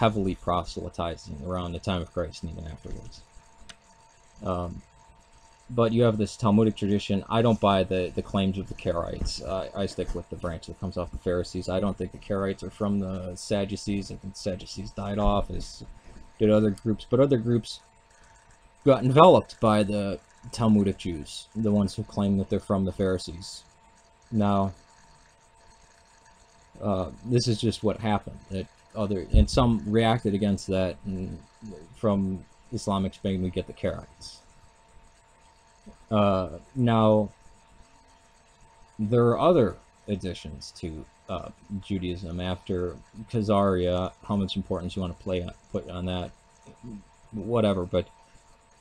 heavily proselytizing around the time of Christ and even afterwards. But you have this Talmudic tradition. I don't buy the claims of the Karaites. I stick with the branch that comes off the Pharisees. I don't think the Karaites are from the Sadducees. I think the Sadducees died off, as did other groups. But other groups got enveloped by the Talmudic Jews, the ones who claim that they're from the Pharisees. Now, this is just what happened. And some reacted against that, and from Islamic Spain we get the Karaites. Now, there are other additions to Judaism after Khazaria. How much importance you want to put on that, whatever, but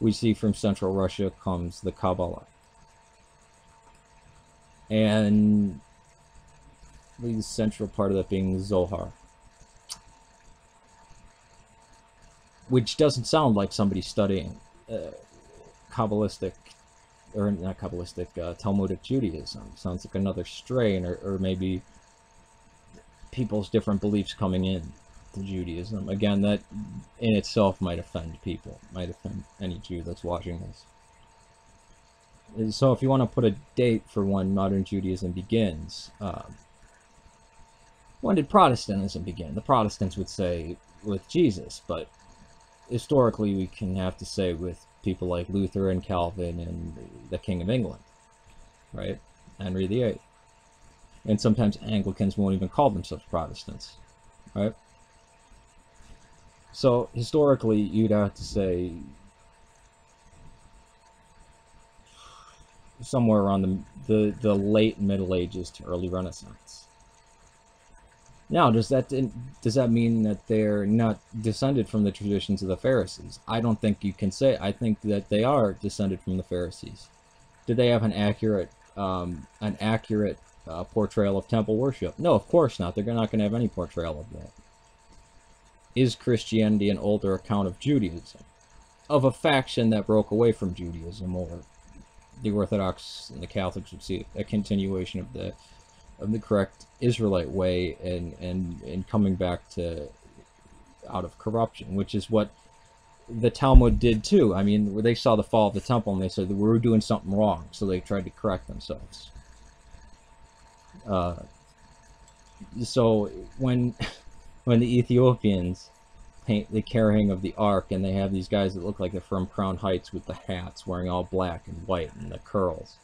we see from Central Russia comes the Kabbalah. And the central part of that being the Zohar. Which doesn't sound like somebody studying Kabbalistic, or not Kabbalistic, Talmudic Judaism. Sounds like another strain, or maybe people's different beliefs coming in to Judaism. Again, that in itself might offend people, might offend any Jew that's watching this. So if you want to put a date for when modern Judaism begins, when did Protestantism begin? The Protestants would say with Jesus, but historically we can have to say with people like Luther and Calvin and the King of England, right? Henry VIII. And sometimes Anglicans won't even call themselves Protestants, right? So historically you'd have to say somewhere around the late Middle Ages to early Renaissance. Now, does that mean that they're not descended from the traditions of the Pharisees? I don't think you can say. I think that they are descended from the Pharisees. Did they have an accurate portrayal of temple worship? No, of course not. They're not going to have any portrayal of that. Is Christianity an older account of Judaism? Of a faction that broke away from Judaism, or the Orthodox and the Catholics would see a continuation of the correct Israelite way and coming back out of corruption, which is what the Talmud did too. I mean, they saw the fall of the temple and they said that we were doing something wrong, so they tried to correct themselves. So when the Ethiopians paint the carrying of the ark, and they have these guys that look like they're from Crown Heights with the hats, wearing all black and white and the curls,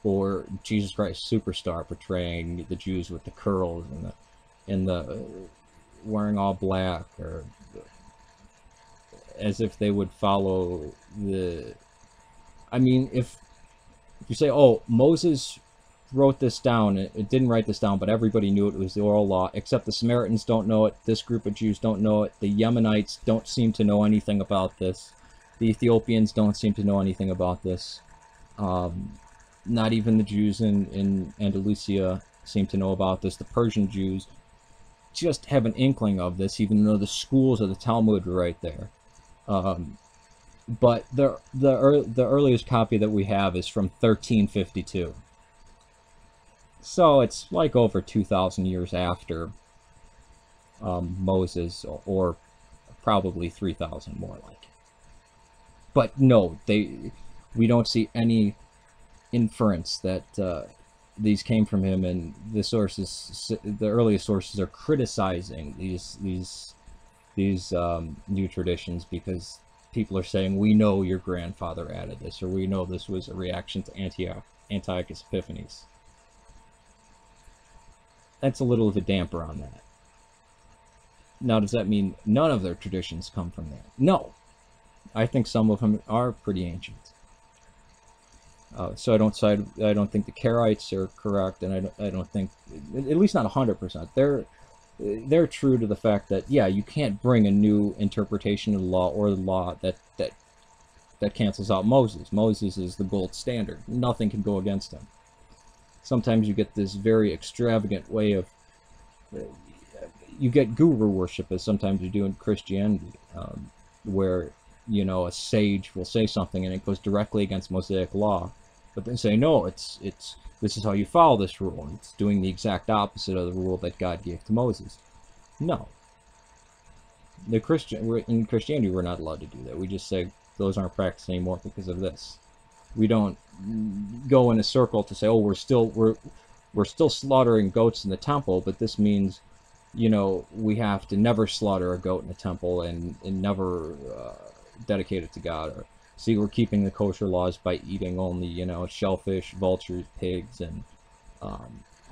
or Jesus Christ Superstar portraying the Jews with the curls and the wearing all black, or as if they would follow the. I mean, if you say, "Oh, Moses wrote this down," it didn't write this down, but everybody knew it was the oral law, except the Samaritans don't know it. This group of Jews don't know it. The Yemenites don't seem to know anything about this. The Ethiopians don't seem to know anything about this. Not even the Jews in Andalusia seem to know about this. The Persian Jews just have an inkling of this, even though the schools of the Talmud are right there. But the earliest copy that we have is from 1352. So it's like over 2,000 years after Moses, or probably 3,000 more like. But no, we don't see any inference that these came from him, and the earliest sources are criticizing these new traditions because people are saying, we know your grandfather added this, or we know this was a reaction to Antiochus Epiphanes. That's a little of a damper on that. Now, does that mean none of their traditions come from there? No. I think some of them are pretty ancient. So I don't think the Karaites are correct, and I don't think, at least not 100%. They're true to the fact that, yeah, you can't bring a new interpretation of the law, or the law that cancels out Moses. Moses is the gold standard. Nothing can go against him. Sometimes you get this very extravagant way of, you get guru worship, as sometimes you do in Christianity, where, you know, a sage will say something and it goes directly against Mosaic law, but then say, no, this is how you follow this rule, and it's doing the exact opposite of the rule that God gave to Moses. No. In Christianity, we're not allowed to do that. We just say those aren't practiced anymore because of this. We don't go in a circle to say, oh, we're still slaughtering goats in the temple, but this means, you know, we have to never slaughter a goat in the temple and never dedicate it to God. Or see, we're keeping the kosher laws by eating only, you know, shellfish, vultures, pigs, and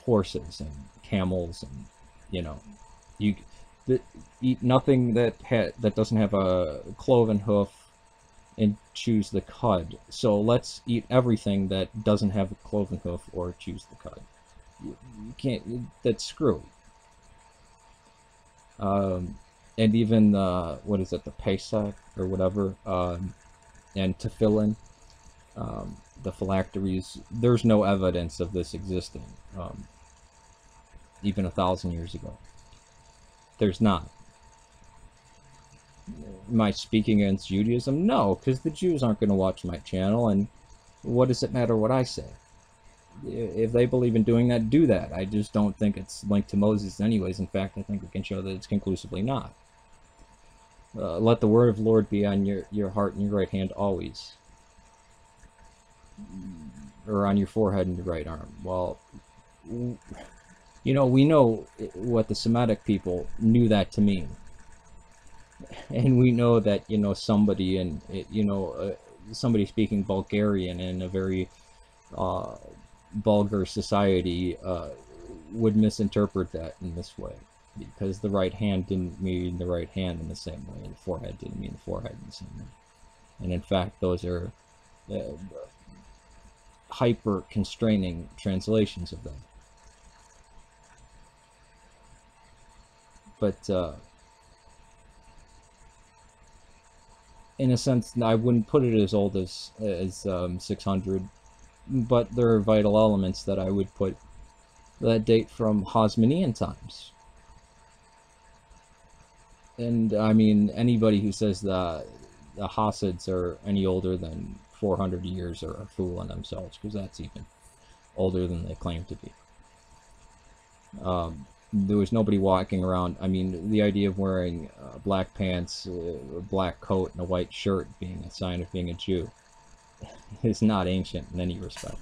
horses and camels, and you know, you eat nothing that doesn't have a cloven hoof and choose the cud. So let's eat everything that doesn't have a cloven hoof or choose the cud. You can't. That's screwy. And even what is it, the Pesach or whatever, and tefillin, the phylacteries. There's no evidence of this existing, even 1,000 years ago. There's not. Am I speaking against Judaism? No, because the Jews aren't going to watch my channel, and what does it matter what I say? If they believe in doing that, do that. I just don't think it's linked to Moses anyways. In fact, I think we can show that it's conclusively not. Let the word of the Lord be on your heart and your right hand always. Or on your forehead and your right arm. Well, you know, we know what the Semitic people knew that to mean. And we know that, you know, somebody in, you know, somebody speaking Bulgarian in a very vulgar society would misinterpret that in this way, because the right hand didn't mean the right hand in the same way, and the forehead didn't mean the forehead in the same way. And in fact, those are hyper constraining translations of them. But in a sense, I wouldn't put it as old as 600, but there are vital elements that I would put that date from Hasmonean times. And I mean, anybody who says the Hasids are any older than 400 years are fooling themselves, because that's even older than they claim to be. There was nobody walking around. I mean, the idea of wearing black pants, a black coat, and a white shirt being a sign of being a Jew is not ancient in any respect.